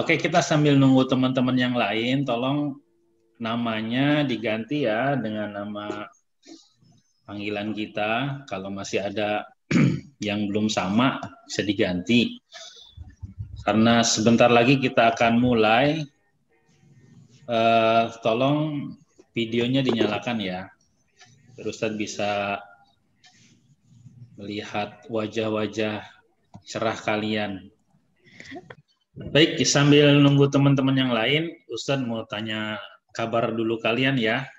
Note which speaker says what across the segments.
Speaker 1: Oke, kita sambil nunggu teman-teman yang lain, tolong namanya diganti ya dengan nama panggilan kita. Kalau masih ada yang belum sama, bisa diganti. Karena sebentar lagi kita akan mulai. Tolong videonya dinyalakan ya. Terus Ustadz bisa melihat wajah-wajah cerah kalian. Baik, sambil nunggu teman-teman yang lain, Ustadz mau tanya kabar dulu kalian ya.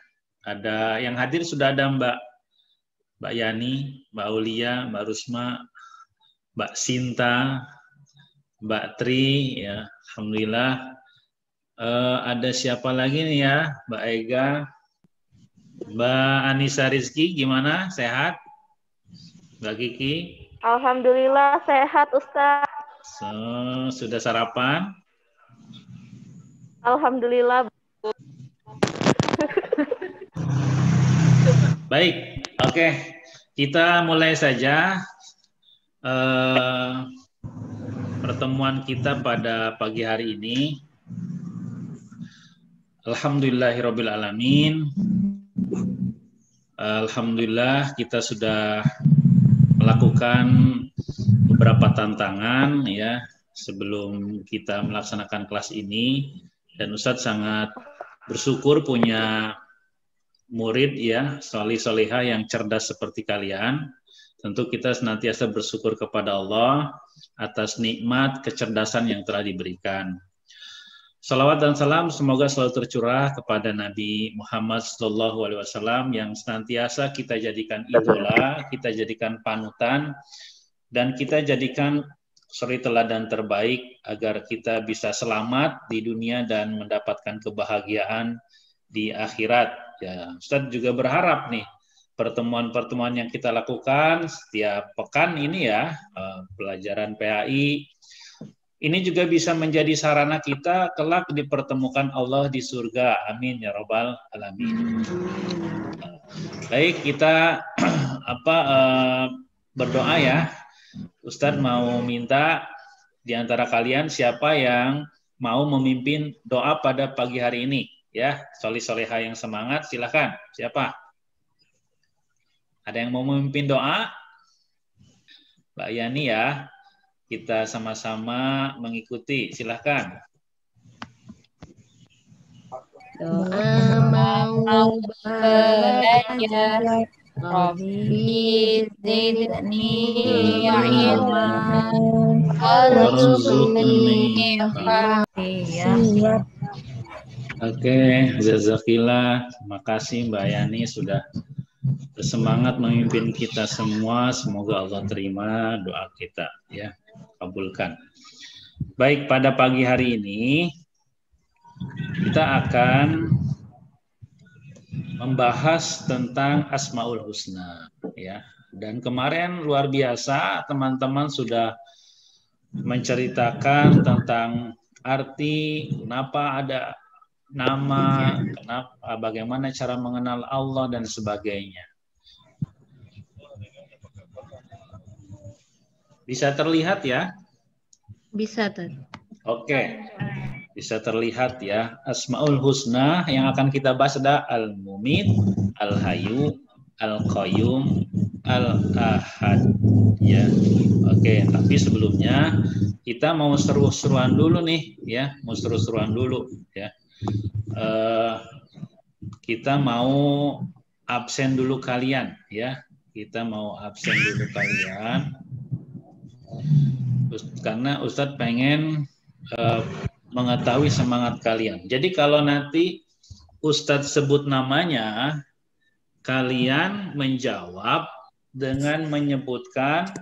Speaker 1: Ada yang hadir sudah ada Mbak Yani, Mbak Aulia, Mbak Rusma, Mbak Sinta, Mbak Tri, ya, alhamdulillah. Ada siapa lagi nih ya, Mbak Ega, Mbak Anissa Rizky, gimana? Sehat? Mbak Kiki?
Speaker 2: Alhamdulillah sehat, Ustaz.
Speaker 1: Sudah sarapan?
Speaker 2: Alhamdulillah.
Speaker 1: Baik, oke. Kita mulai saja pertemuan kita pada pagi hari ini. Alhamdulillahirrabbilalamin. Alhamdulillah kita sudah melakukan beberapa tantangan ya sebelum kita melaksanakan kelas ini, dan Ustadz sangat bersyukur punya murid ya, solih-solihah yang cerdas seperti kalian. Tentu kita senantiasa bersyukur kepada Allah atas nikmat kecerdasan yang telah diberikan. Salawat dan salam semoga selalu tercurah kepada Nabi Muhammad SAW yang senantiasa kita jadikan idola, kita jadikan panutan, dan kita jadikan suri teladan terbaik agar kita bisa selamat di dunia dan mendapatkan kebahagiaan di akhirat. Ya, Ustadz juga berharap nih pertemuan-pertemuan yang kita lakukan setiap pekan ini ya, pelajaran PAI, ini juga bisa menjadi sarana kita kelak dipertemukan Allah di surga. Amin ya Rabbal Alamin. Baik, kita berdoa ya. Ustadz mau minta di antara kalian siapa yang mau memimpin doa pada pagi hari ini ya. Solih-solihah yang semangat, silakan. Siapa? Ada yang mau memimpin doa? Mbak Yani ya. Kita sama-sama mengikuti, silahkan.
Speaker 3: Doa mau belajar, Rabbi zidni ilman, warzuqni hafizah.
Speaker 1: Oke, jazakillah. Terima kasih Mbak Yani sudah bersemangat memimpin kita semua. Semoga Allah terima doa kita ya. Kabulkan. Baik, pada pagi hari ini kita akan membahas tentang Asmaul Husna ya. Dan kemarin luar biasa teman-teman sudah menceritakan tentang arti kenapa ada nama, kenapa, bagaimana cara mengenal Allah dan sebagainya. Bisa terlihat ya?
Speaker 3: Bisa, Tad.
Speaker 1: Oke. Bisa terlihat ya. Asmaul Husna yang akan kita bahas ada Al-Mumit, Al-Hayyu, Al-Qayyum, Al-Ahad. Ya. Oke, tapi sebelumnya kita mau seru-seruan dulu nih ya, mau seru-seruan dulu ya. Kita mau absen dulu kalian ya. Kita mau absen dulu kalian. Karena Ustadz pengen mengetahui semangat kalian. Jadi kalau nanti Ustadz sebut namanya, kalian menjawab dengan menyebutkan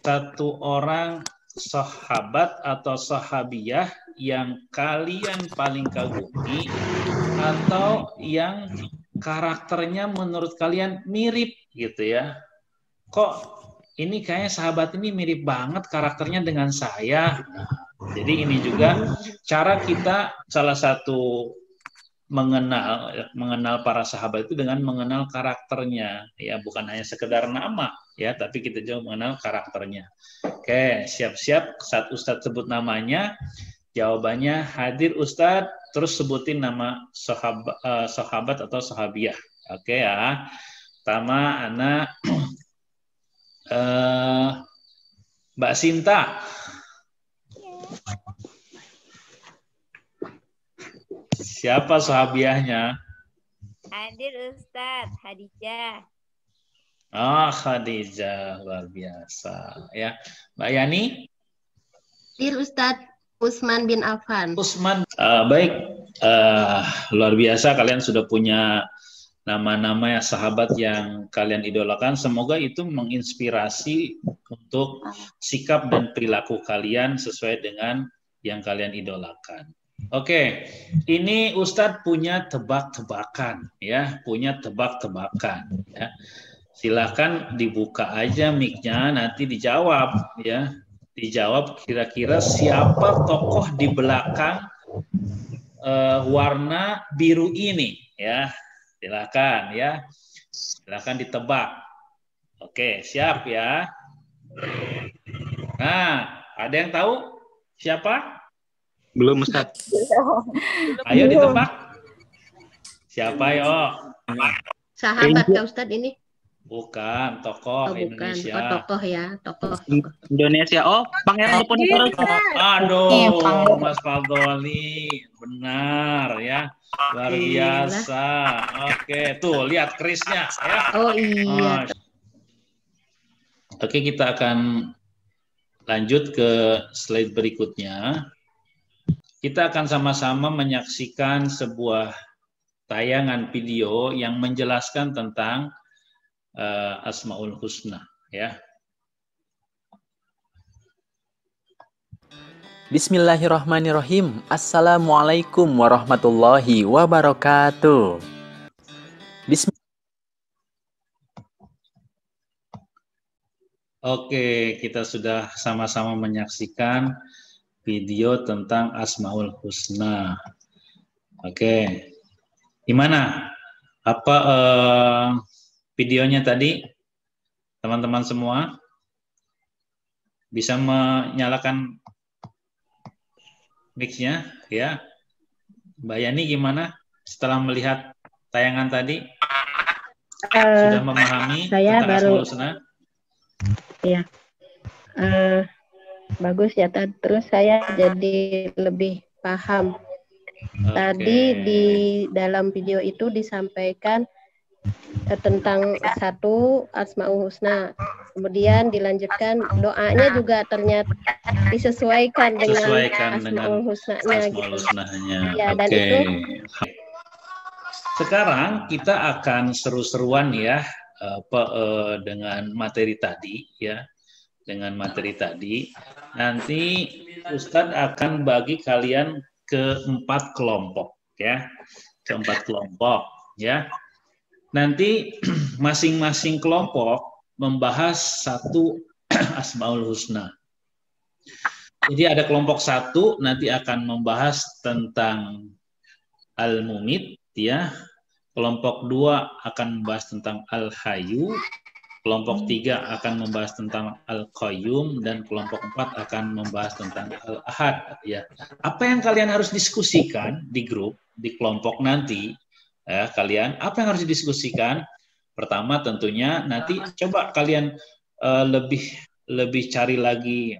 Speaker 1: satu orang sahabat atau sahabiyah yang kalian paling kagumi atau yang karakternya menurut kalian mirip gitu ya. Kok ini kayaknya sahabat ini mirip banget karakternya dengan saya. Nah, jadi ini juga cara kita salah satu mengenal para sahabat itu dengan mengenal karakternya ya, bukan hanya sekedar nama ya, tapi kita juga mengenal karakternya. Oke, siap-siap saat Ustadz sebut namanya Jawabannya hadir Ustadz, terus sebutin nama sahabat atau sahabiah. Oke ya. Pertama, anak Mbak Sinta. Siapa sahabiahnya?
Speaker 3: Hadir Ustadz, Hadijah.
Speaker 1: Oh, Khadijah, luar biasa. Ya, Mbak Yani?
Speaker 3: Hadir Ustadz, Utsman bin Affan.
Speaker 1: Utsman. Baik, luar biasa kalian sudah punya nama-nama ya sahabat yang kalian idolakan. Semoga itu menginspirasi untuk sikap dan perilaku kalian sesuai dengan yang kalian idolakan. Oke, ini Ustadz punya tebak-tebakan ya, punya tebak-tebakan ya. Silahkan dibuka aja mic-nya, nanti dijawab ya. Dijawab kira-kira siapa tokoh di belakang warna biru ini ya. Silakan ya. Silakan ditebak. Oke, siap ya. Nah, ada yang tahu siapa?
Speaker 4: Belum, Ustaz.
Speaker 1: Ayo ditebak. Siapa yo?
Speaker 3: Sahabat Kak Ustadz ini?
Speaker 1: Bukan, tokoh
Speaker 3: Oh, bukan.
Speaker 1: Indonesia.
Speaker 3: Oh, tokoh ya, tokoh.
Speaker 4: Indonesia. Oh, Pangeran Diponegoro.
Speaker 1: Aduh, Mas Fadoli, benar ya, luar biasa. Oke, tuh lihat kerisnya ya.
Speaker 3: Oh iya.
Speaker 1: Oke, kita akan lanjut ke slide berikutnya. Kita akan sama-sama menyaksikan sebuah tayangan video yang menjelaskan tentang Asmaul Husna ya.
Speaker 5: Bismillahirrahmanirrahim. Assalamualaikum warahmatullahi wabarakatuh.
Speaker 1: Oke, kita sudah sama-sama menyaksikan video tentang Asmaul Husna. Oke, gimana? Apa videonya tadi, teman-teman semua? Bisa menyalakan mic-nya ya. Mbak Yani gimana setelah melihat tayangan tadi? Sudah memahami
Speaker 2: saya
Speaker 1: tentang
Speaker 2: baru
Speaker 1: Asmaul Husna?
Speaker 2: ya bagus ya Tad. Terus saya jadi lebih paham. Tadi di dalam video itu disampaikan tentang satu Asmaul Husna. Kemudian dilanjutkan doanya juga ternyata disesuaikan dengan Asmaul Husna-nya gitu. Ya, dan itu
Speaker 1: sekarang kita akan seru-seruan ya dengan materi tadi ya. Dengan materi tadi nanti Ustadz akan bagi kalian ke 4 kelompok ya. Ke 4 kelompok ya. Nanti masing-masing kelompok membahas satu Asmaul Husna. Jadi ada kelompok 1 nanti akan membahas tentang Al-Mumit ya. Kelompok 2 akan membahas tentang Al-Hayyu. Kelompok 3 akan membahas tentang Al-Qayyum dan kelompok 4 akan membahas tentang Al-Ahad ya. Apa yang kalian harus diskusikan di grup, di kelompok nanti ya, kalian apa yang harus didiskusikan? Pertama tentunya nanti coba kalian lebih cari lagi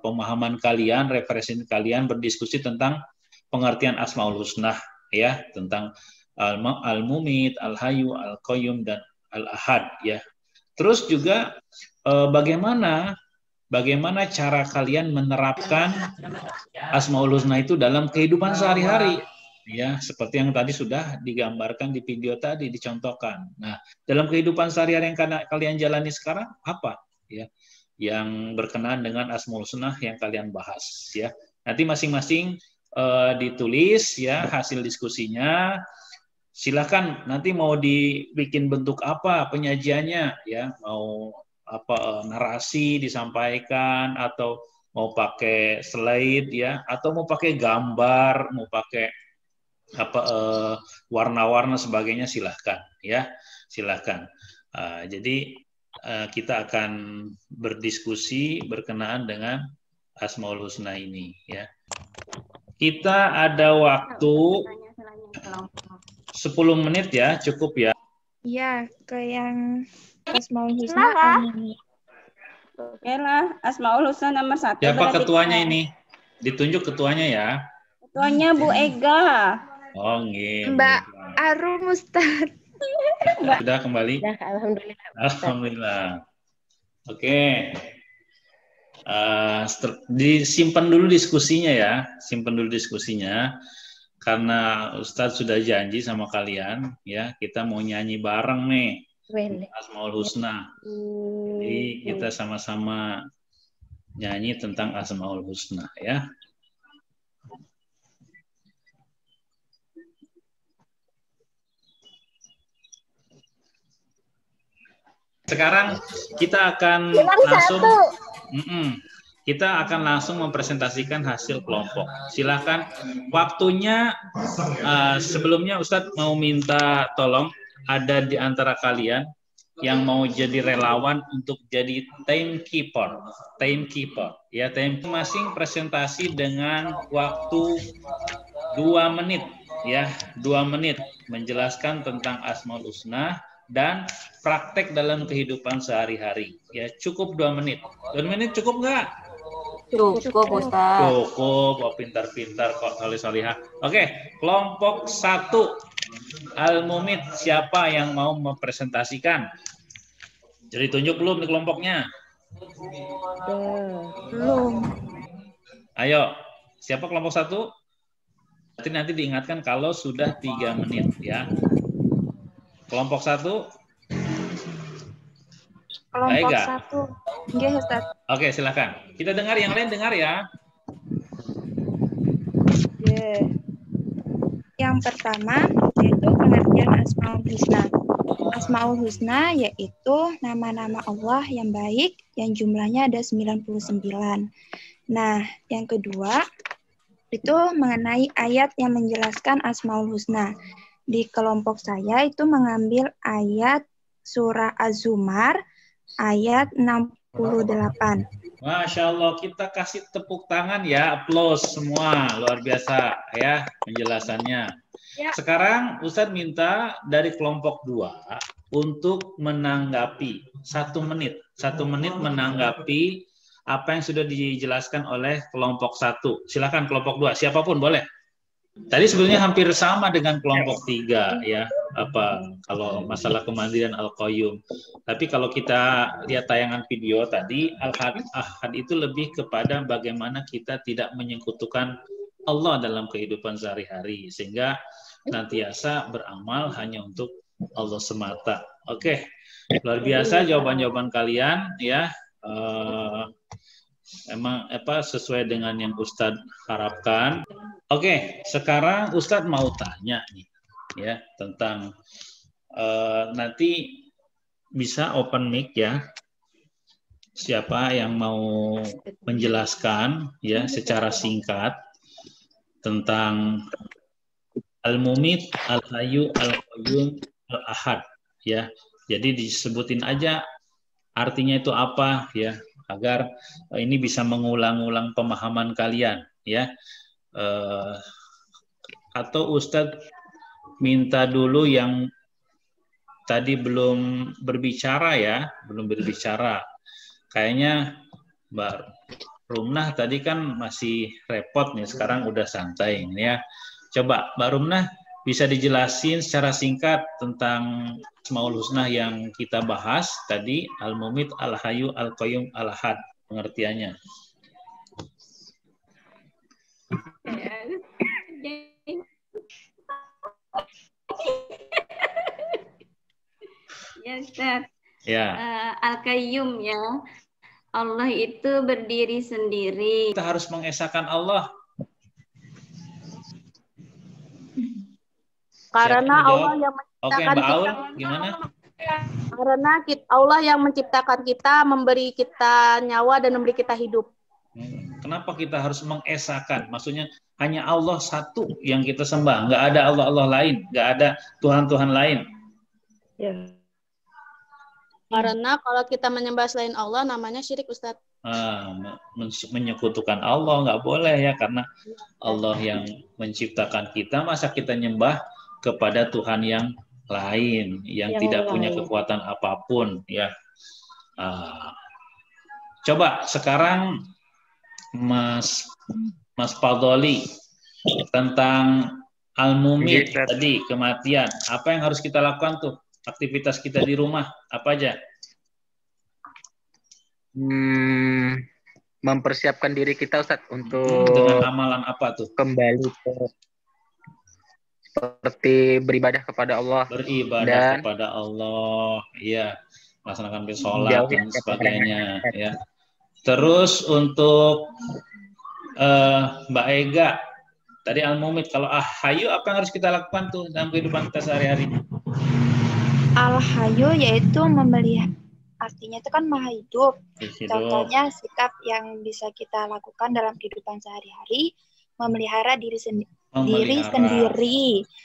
Speaker 1: pemahaman kalian, referensi kalian berdiskusi tentang pengertian Asmaul Husna ya, tentang Al-Mumit, Al-Hayyu, Al-Qayyum dan Al-Ahad ya. Terus juga bagaimana cara kalian menerapkan Asmaul Husna itu dalam kehidupan sehari-hari ya, seperti yang tadi sudah digambarkan di video tadi, dicontohkan. Nah, dalam kehidupan sehari-hari yang kalian jalani sekarang apa ya yang berkenaan dengan Asmaul Husna yang kalian bahas ya. Nanti masing-masing ditulis ya hasil diskusinya. Silakan nanti mau dibikin bentuk apa penyajiannya ya, mau apa narasi disampaikan atau mau pakai slide ya, atau mau pakai gambar, mau pakai apa warna-warna sebagainya, silahkan ya, silahkan. Jadi kita akan berdiskusi berkenaan dengan Asmaul Husna ini ya. Kita ada waktu 10 menit ya, cukup ya.
Speaker 6: Iya, ke yang Asmaul Husna.
Speaker 7: Oke lah, Asmaul Husna nomor 1.
Speaker 1: Siapa ketuanya ini? Ditunjuk ketuanya ya.
Speaker 7: Ketuanya Bu Ega.
Speaker 1: Oh, nggih.
Speaker 6: Mbak Arum Ustaz.
Speaker 1: Sudah kembali?
Speaker 2: Dah, alhamdulillah.
Speaker 1: Alhamdulillah. Oke. Disimpan dulu diskusinya ya. Simpan dulu diskusinya. Karena Ustadz sudah janji sama kalian, ya kita mau nyanyi bareng nih. Asmaul Husna. Jadi kita sama-sama nyanyi tentang Asmaul Husna ya. Sekarang kita akan langsung mempresentasikan hasil kelompok. Silakan waktunya. Sebelumnya Ustadz mau minta tolong ada di antara kalian yang mau jadi relawan untuk jadi timekeeper ya, masing presentasi dengan waktu 2 menit ya, 2 menit menjelaskan tentang Asmaul Husna dan praktek dalam kehidupan sehari-hari ya, cukup 2 menit. 2 menit cukup nggak?
Speaker 7: Cukup Ustaz.
Speaker 1: Cukup, oh, pintar-pintar kok solih-solihah. Oke, kelompok 1 Al-Mumit, siapa yang mau mempresentasikan? Jadi tunjuk belum di kelompoknya?
Speaker 6: Belum.
Speaker 1: Ayo, siapa kelompok 1? Nanti diingatkan kalau sudah 3 menit ya. Kelompok 1?
Speaker 6: Kelompok
Speaker 1: Baik,
Speaker 6: 1. Nggih, Ustaz.
Speaker 1: Oke, silakan. Kita dengar, yang lain dengar ya.
Speaker 6: Yang pertama yaitu pengertian Asmaul Husna. Asmaul Husna yaitu nama-nama Allah yang baik yang jumlahnya ada 99. Nah, yang kedua itu mengenai ayat yang menjelaskan Asmaul Husna. Di kelompok saya itu mengambil ayat surah Az-Zumar ayat 68.
Speaker 1: Masya Allah, kita kasih tepuk tangan ya, applause semua, luar biasa ya penjelasannya. Ya. Sekarang Ustadz minta dari kelompok 2 untuk menanggapi 1 menit. 1 menit menanggapi apa yang sudah dijelaskan oleh kelompok 1. Silakan kelompok 2, siapapun boleh. Tadi sebenarnya hampir sama dengan kelompok 3 ya, kalau masalah kemandirian Al-Qayyum. Tapi kalau kita lihat tayangan video tadi, Al-Ahad itu lebih kepada bagaimana kita tidak menyekutukan Allah dalam kehidupan sehari-hari, sehingga nantiasa beramal hanya untuk Allah semata. Oke, luar biasa jawaban-jawaban kalian ya. Emang sesuai dengan yang Ustadz harapkan. Oke, sekarang Ustadz mau tanya nih ya tentang nanti bisa open mic ya. Siapa yang mau menjelaskan ya secara singkat tentang Al-Mumit, Al-Hayyu, Al-Qayyum, Al-Ahad ya. Jadi disebutin aja artinya itu apa ya, agar ini bisa mengulang-ulang pemahaman kalian ya. Atau Ustadz minta dulu yang tadi belum berbicara ya, belum berbicara. Kayaknya Mbak Rumnah tadi kan masih repot nih, sekarang udah santai ya. Coba Mbak Rumnah bisa dijelasin secara singkat tentang Asmaul Husna yang kita bahas tadi, Al-Mumit, Al-Hayyu, Al-Qayyum, Al-Ahad, pengertiannya.
Speaker 7: Ya, Ustaz.
Speaker 1: Ya.
Speaker 7: Al-Qayyum ya. Allah itu berdiri sendiri.
Speaker 1: Kita harus mengesahkan Allah.
Speaker 8: Karena Allah yang menciptakan
Speaker 1: Mbak Aul,
Speaker 8: kita.
Speaker 1: gimana?
Speaker 8: Karena Allah yang menciptakan kita, memberi kita nyawa dan memberi kita hidup.
Speaker 1: Kenapa kita harus mengesahkan? Maksudnya hanya Allah satu yang kita sembah, nggak ada Allah lain, nggak ada Tuhan lain.
Speaker 8: Ya. Karena kalau kita menyembah selain Allah namanya syirik, Ustadz.
Speaker 1: menyekutukan Allah, nggak boleh ya, karena Allah yang menciptakan kita, masa kita nyembah kepada Tuhan yang lain yang tidak punya kekuatan apapun ya. Coba sekarang Mas Fadoli tentang al-mumit tadi, kematian. Apa yang harus kita lakukan tuh? Aktivitas kita di rumah apa aja?
Speaker 4: Mempersiapkan diri kita, Ustaz, untuk
Speaker 1: dengan amalan apa tuh?
Speaker 4: Kembali ke seperti beribadah kepada Allah.
Speaker 1: Beribadah kepada Allah, iya. Melaksanakan sholat dan sebagainya, ya. Terus untuk Mbak Ega, tadi al-mumit, kalau al-hayu apa yang harus kita lakukan tuh dalam kehidupan kita sehari-hari?
Speaker 6: Al-hayu yaitu memelihara, artinya itu kan maha hidup. Contohnya sikap yang bisa kita lakukan dalam kehidupan sehari-hari, memelihara diri sendiri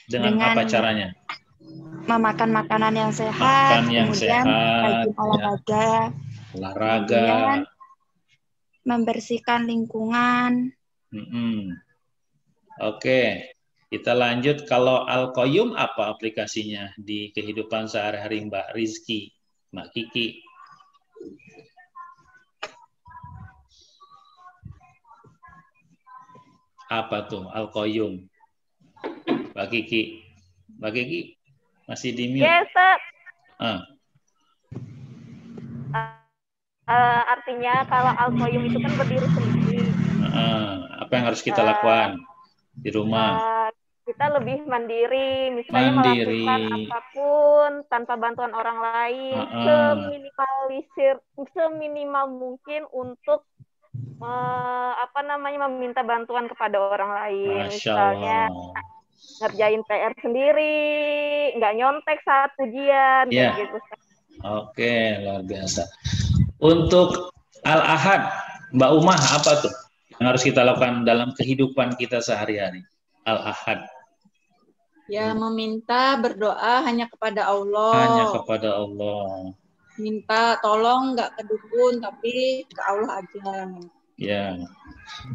Speaker 1: dengan apa caranya?
Speaker 6: Memakan makanan yang sehat, kemudian rajin olahraga, kemudian membersihkan lingkungan.
Speaker 1: Oke, kita lanjut. Kalau Al-Qayyum apa aplikasinya di kehidupan sehari-hari Mbak Rizky, Mbak Kiki? Apa tuh Al-Qayyum? Mbak Kiki masih di mute.
Speaker 9: Yes, artinya kalau Al-Qayyum itu kan berdiri sendiri.
Speaker 1: Apa yang harus kita lakukan di rumah?
Speaker 9: Kita lebih mandiri, misalnya melakukan apapun tanpa bantuan orang lain, seminimal mungkin untuk meminta bantuan kepada orang lain. Misalnya ngerjain PR sendiri, nggak nyontek saat ujian, gitu.
Speaker 1: Oke, luar biasa. Untuk Al-Ahad, Mbak Umah, apa tuh yang harus kita lakukan dalam kehidupan kita sehari-hari? Al-Ahad.
Speaker 10: Ya, meminta, berdoa hanya kepada Allah.
Speaker 1: Hanya kepada Allah.
Speaker 10: Minta tolong nggak ke dukun, tapi ke Allah aja.
Speaker 1: Ya,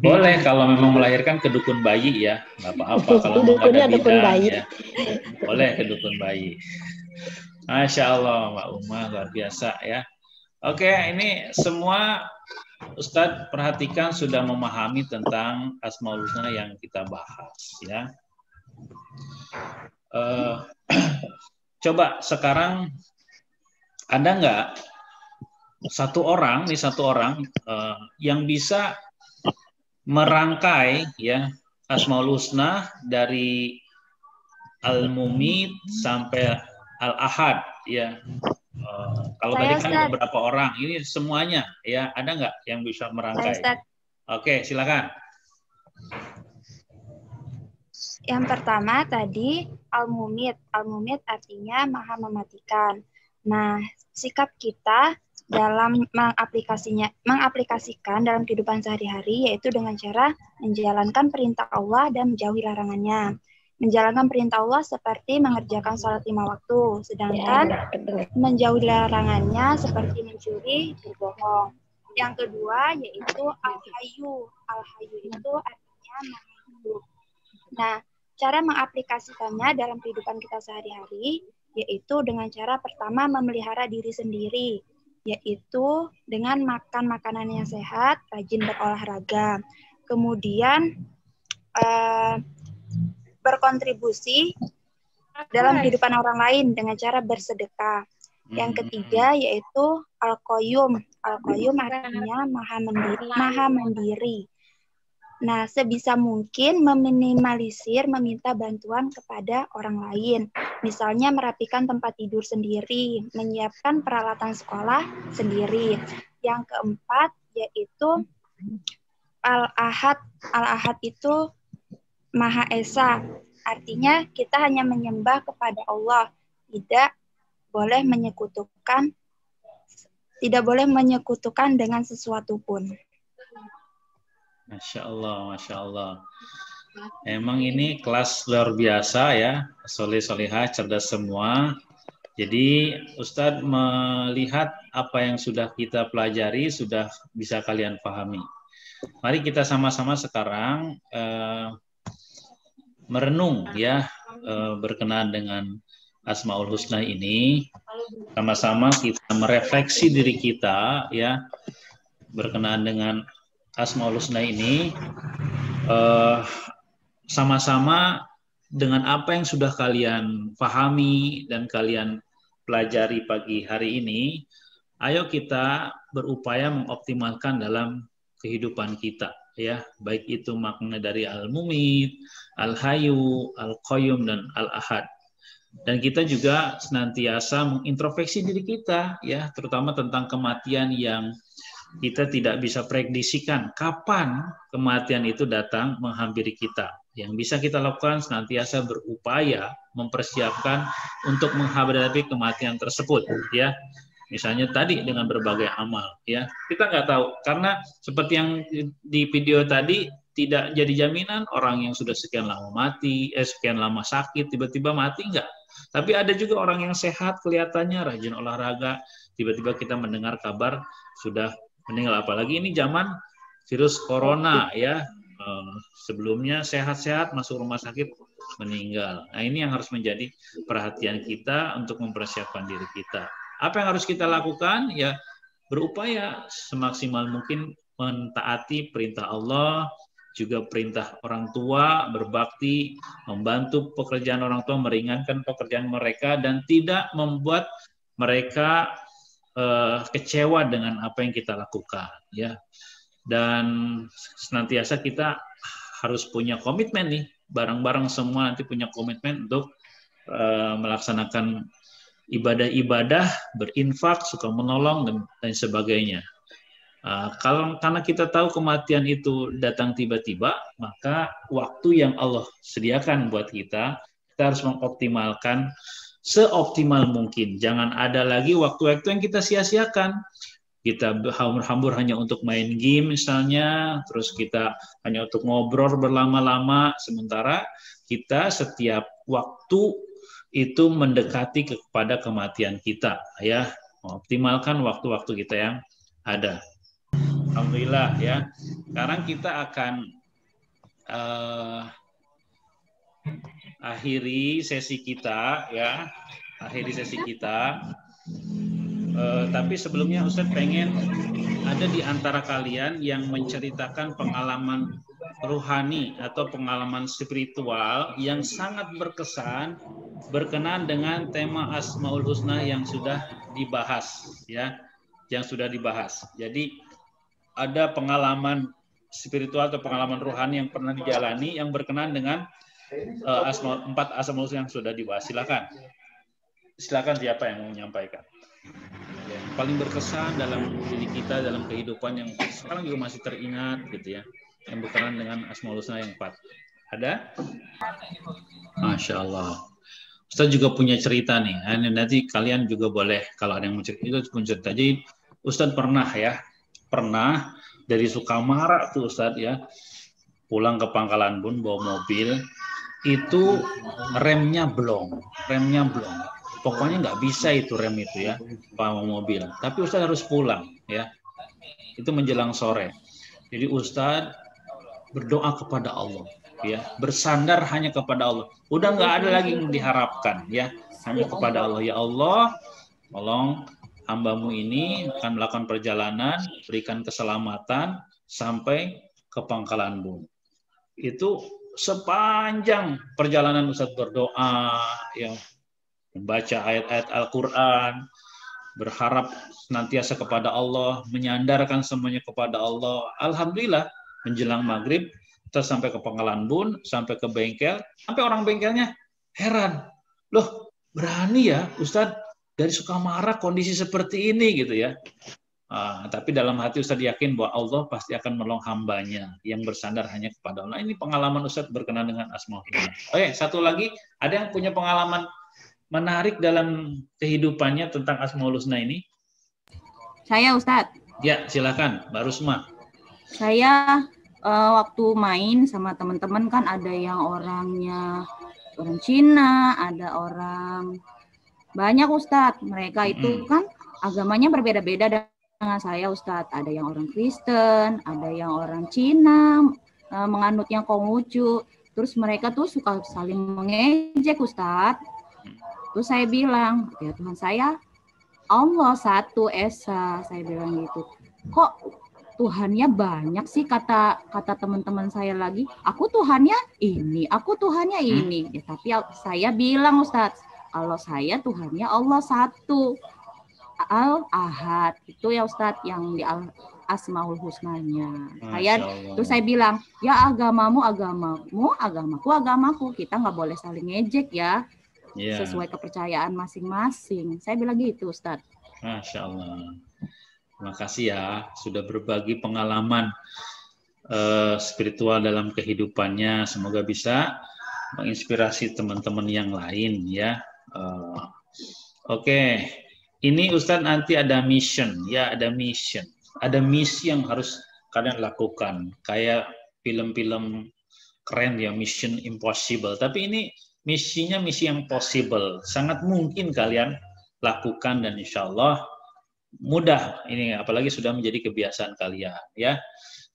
Speaker 1: boleh kalau memang melahirkan ke dukun bayi ya, nggak apa-apa. Kalau nggak ada bidan ya, boleh ke dukun bayi. Masya Allah, Mbak Umah, luar biasa ya. Oke, ini semua Ustadz perhatikan sudah memahami tentang Asmaul Husna yang kita bahas ya. Coba sekarang ada nggak satu orang yang bisa merangkai ya Asmaul Husna dari Al-Mumit sampai Al-Ahad ya. Kalau tadi kan beberapa orang, ini semuanya ya, ada nggak yang bisa merangkai? Oke, silakan.
Speaker 6: Yang pertama tadi Al-Mumit. Al-Mumit artinya maha mematikan. Nah, sikap kita dalam mengaplikasikan dalam kehidupan sehari-hari yaitu dengan cara menjalankan perintah Allah dan menjauhi larangannya. Menjalankan perintah Allah seperti mengerjakan sholat 5 waktu, sedangkan menjauhi larangannya seperti mencuri, berbohong. Yang kedua yaitu Al-Hayyu. Al-Hayyu itu artinya maha hidup. Nah, cara mengaplikasikannya dalam kehidupan kita sehari-hari yaitu dengan cara pertama memelihara diri sendiri, yaitu dengan makan makanan yang sehat, rajin berolahraga. Kemudian berkontribusi dalam kehidupan orang lain dengan cara bersedekah. Yang ketiga yaitu Al-Qayyum. Al-Qayyum artinya maha mandiri. Nah, sebisa mungkin meminimalisir meminta bantuan kepada orang lain. Misalnya merapikan tempat tidur sendiri, menyiapkan peralatan sekolah sendiri. Yang keempat yaitu Al-Ahad. Al-Ahad itu Maha Esa. Artinya kita hanya menyembah kepada Allah, tidak boleh menyekutukan dengan sesuatu pun.
Speaker 1: Masya Allah, Masya Allah. Emang ini kelas luar biasa ya, soleh-solehah, cerdas semua. Jadi Ustadz melihat apa yang sudah kita pelajari sudah bisa kalian pahami. Mari kita sama-sama sekarang merenung ya berkenaan dengan Asmaul Husna ini. Sama-sama kita merefleksi diri kita ya berkenaan dengan Asmaul Husna ini. Sama-sama dengan apa yang sudah kalian pahami dan kalian pelajari pagi hari ini, ayo kita berupaya mengoptimalkan dalam kehidupan kita ya, baik itu makna dari Al-Mumit, Al-Hayyu, Al-Qayyum dan Al-Ahad. Dan kita juga senantiasa mengintrospeksi diri kita ya, terutama tentang kematian yang kita tidak bisa prediksikan kapan kematian itu datang menghampiri kita. Yang bisa kita lakukan senantiasa berupaya mempersiapkan untuk menghadapi kematian tersebut ya. Misalnya tadi dengan berbagai amal ya. Kita nggak tahu karena seperti yang di video tadi tidak jadi jaminan orang yang sudah sekian lama mati, sekian lama sakit tiba-tiba mati enggak. Tapi ada juga orang yang sehat kelihatannya rajin olahraga, tiba-tiba kita mendengar kabar sudah meninggal. Apalagi ini zaman virus corona ya. Sebelumnya sehat-sehat masuk rumah sakit meninggal. Nah, ini yang harus menjadi perhatian kita untuk mempersiapkan diri kita. Apa yang harus kita lakukan? Ya, berupaya semaksimal mungkin mentaati perintah Allah, juga perintah orang tua, berbakti, membantu pekerjaan orang tua, meringankan pekerjaan mereka dan tidak membuat mereka kecewa dengan apa yang kita lakukan ya. Dan senantiasa kita harus punya komitmen nih, bareng-bareng semua nanti punya komitmen untuk melaksanakan ibadah-ibadah, berinfak, suka menolong dan sebagainya. Karena kita tahu kematian itu datang tiba-tiba, maka waktu yang Allah sediakan buat kita harus mengoptimalkan seoptimal mungkin. Jangan ada lagi waktu-waktu yang kita sia-siakan. Kita hambur hanya untuk main game misalnya, terus kita hanya untuk ngobrol berlama-lama, sementara kita setiap waktu itu mendekati kepada kematian kita ya, mengoptimalkan waktu-waktu kita yang ada. Alhamdulillah ya. Sekarang kita akan akhiri sesi kita ya, tapi sebelumnya Ustadz pengen ada di antara kalian yang menceritakan pengalaman ruhani atau pengalaman spiritual yang sangat berkesan berkenaan dengan tema Asmaul Husna yang sudah dibahas ya, Jadi ada pengalaman spiritual atau pengalaman ruhani yang pernah dijalani yang berkenaan dengan 4 Asmaul Husna yang sudah dibahas. Silakan siapa yang mau menyampaikan? Yang paling berkesan dalam diri kita, dalam kehidupan yang sekarang juga masih teringat gitu ya, yang berkenaan dengan Asmaul Husna yang 4. Ada? Masya Allah. Ustaz juga punya cerita nih. Nanti kalian juga boleh kalau ada yang mau cerita itu pun cerita. Jadi Ustaz pernah dari Sukamara tuh Ustaz ya, pulang ke Pangkalan Bun bawa mobil, itu remnya blong. Pokoknya nggak bisa itu rem itu ya, bawa mobil. Tapi Ustaz harus pulang ya. Itu menjelang sore. Jadi Ustaz berdoa kepada Allah ya, bersandar hanya kepada Allah. Udah nggak ada lagi yang diharapkan ya, hanya kepada Allah. Ya Allah, tolong hamba-Mu ini akan melakukan perjalanan, berikan keselamatan sampai ke Pangkalan Bun. Itu sepanjang perjalanan Ustaz berdoa ya, membaca ayat-ayat Al-Quran, berharap senantiasa kepada Allah, menyandarkan semuanya kepada Allah. Alhamdulillah, menjelang maghrib, kita sampai ke Pangkalan Bun, sampai ke bengkel, sampai orang bengkelnya heran. Loh, berani ya Ustadz dari Sukamara kondisi seperti ini gitu ya. Tapi dalam hati Ustadz yakin bahwa Allah pasti akan menolong hambanya yang bersandar hanya kepada Allah. Ini pengalaman Ustadz berkenaan dengan Asmaul Husna. Oke, satu lagi, ada yang punya pengalaman menarik dalam kehidupannya tentang Asmaul Husna ini?
Speaker 11: Saya Ustadz.
Speaker 1: Ya, silakan Mbak Rusma.
Speaker 11: Saya waktu main sama teman-teman kan ada yang orangnya orang Cina, ada orang Banyak Ustadz, mereka itu kan agamanya berbeda-beda dengan saya Ustadz. Ada yang orang Kristen, ada yang orang Cina, menganutnya Konghucu. Terus mereka tuh suka saling mengejek Ustadz. Terus saya bilang, ya Tuhan saya Allah satu Esa, saya bilang gitu. Kok Tuhannya banyak sih, kata teman-teman saya lagi. Aku Tuhannya ini, aku Tuhannya ini. Ya, tapi saya bilang Ustadz, kalau saya Tuhannya Allah satu, Al-Ahad. Itu ya Ustadz yang di Asmaul Husnanya. Terus saya bilang, ya agamamu agamamu, agamaku agamaku. Kita nggak boleh saling ngejek ya. Sesuai kepercayaan masing-masing. Saya bilang gitu Ustadz.
Speaker 1: Masya Allah. Terima kasih ya sudah berbagi pengalaman spiritual dalam kehidupannya. Semoga bisa menginspirasi teman-teman yang lain ya. Oke. Ini Ustadz nanti ada mission ya, ada mission. Ada misi yang harus kalian lakukan. Kayak film-film keren ya, Mission Impossible. Tapi ini misinya misi yang possible. Sangat mungkin kalian lakukan dan insya Allah mudah ini, apalagi sudah menjadi kebiasaan kalian ya.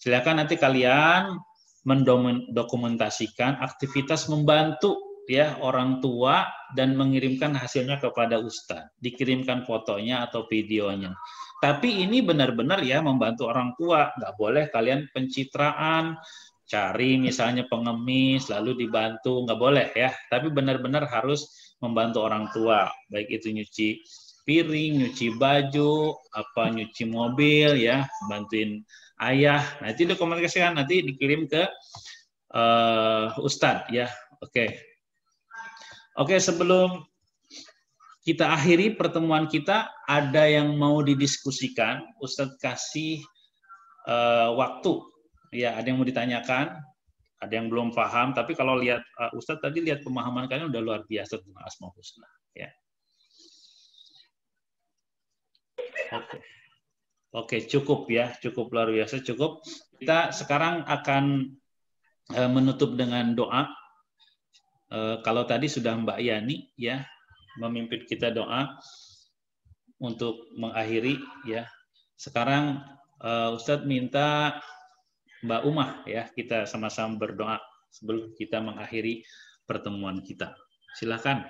Speaker 1: Silakan nanti kalian mendokumentasikan aktivitas membantu ya orang tua dan mengirimkan hasilnya kepada Ustadz. Dikirimkan fotonya atau videonya. Tapi ini benar-benar ya membantu orang tua. Nggak boleh kalian pencitraan, cari misalnya pengemis lalu dibantu, nggak boleh ya. Tapi benar-benar harus membantu orang tua, baik itu nyuci piring, nyuci baju, nyuci mobil ya, bantuin ayah. Nah itu dikomunikasikan, nanti dikirim ke Ustadz ya. Oke, sebelum kita akhiri pertemuan kita, ada yang mau didiskusikan, Ustadz kasih waktu. Ya, ada yang mau ditanyakan, ada yang belum paham. Tapi kalau lihat Ustadz tadi lihat pemahaman kalian udah luar biasa tentang Asmaul Husna. Ya. Oke, cukup ya, cukup luar biasa, cukup. Kita sekarang akan menutup dengan doa. Kalau tadi sudah Mbak Yani ya memimpin kita doa untuk mengakhiri ya. Sekarang Ustadz minta Mbak Umah ya, kita sama-sama berdoa sebelum kita mengakhiri pertemuan kita. Silakan.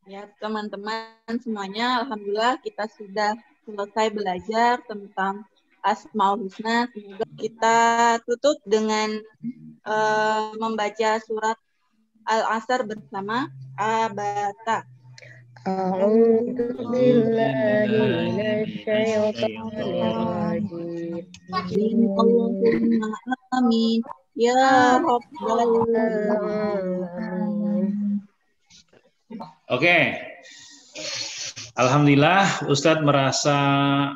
Speaker 10: Ya, teman-teman semuanya, alhamdulillah kita sudah selesai belajar tentang Asmaul Husna. Semoga kita tutup dengan membaca surat Al-Asr bersama Abata.
Speaker 2: A'udzu billahi minasyaitonir rajim.
Speaker 10: Allahumma amin. Ya Rabbal alamin.
Speaker 1: Oke. Alhamdulillah Ustadz merasa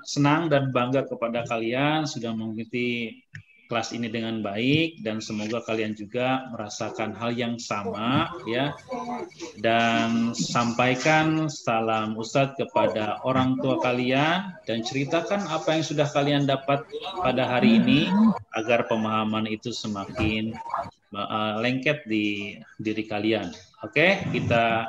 Speaker 1: senang dan bangga kepada kalian sudah mengikuti kelas ini dengan baik dan semoga kalian juga merasakan hal yang sama ya. Dan sampaikan salam Ustadz kepada orang tua kalian dan ceritakan apa yang sudah kalian dapat pada hari ini agar pemahaman itu semakin lengket di diri kalian. Oke, kita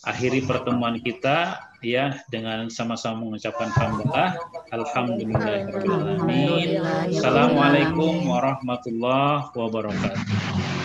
Speaker 1: akhiri pertemuan kita ya dengan sama-sama mengucapkan hamdalah. Alhamdulillahirabbil alamin. Assalamualaikum warahmatullahi wabarakatuh.